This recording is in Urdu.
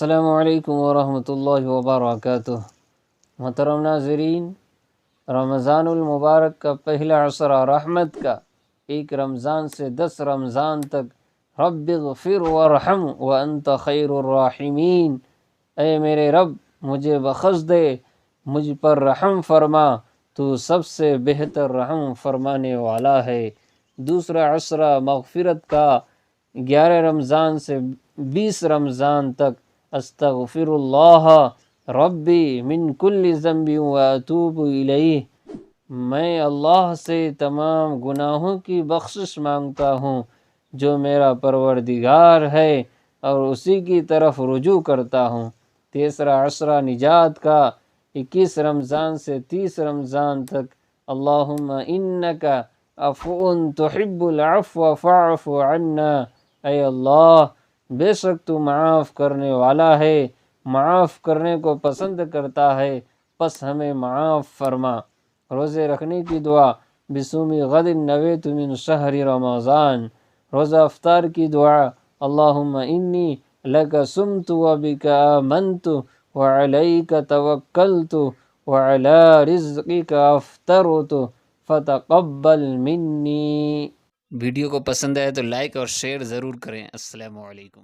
السلام علیکم ورحمۃ اللہ وبرکاتہ۔ محترم ناظرین، رمضان المبارک کا پہلا عشرہ رحمت کا، ایک رمضان سے 10 رمضان تک، رب اغفر وارحم وانت خیر الراحمین، اے میرے رب مجھے بخش دے، مجھ پر رحم فرما، تو سب سے بہتر رحم فرمانے والا ہے۔ دوسرا عشرہ مغفرت کا 11 رمضان سے 20 رمضان تک، استغفر اللہ ربی من کل ذنب واتوب الیہ، میں اللہ سے تمام گناہوں کی بخشش مانگتا ہوں جو میرا پروردگار ہے، اور اسی کی طرف رجوع کرتا ہوں۔ تیسرا عشرہ نجات کا 21 رمضان سے 30 رمضان تک، اللہم انک عفو تحب العفو فاعف عنا، اے اللہ بے شک تو معاف کرنے والا ہے، معاف کرنے کو پسند کرتا ہے، پس ہمیں معاف فرما۔ روزے رکھنے کی دعا، بصوم غد نویت من شہر رمضان، روزہ افطار کی دعا، اللہم انی لک صمت وبک آمنت وعلیک توکلت وعلی رزقک افطرت فتقبل منی۔ ویڈیو کو پسند آئے تو لائک اور شیئر ضرور کریں۔ السلام علیکم۔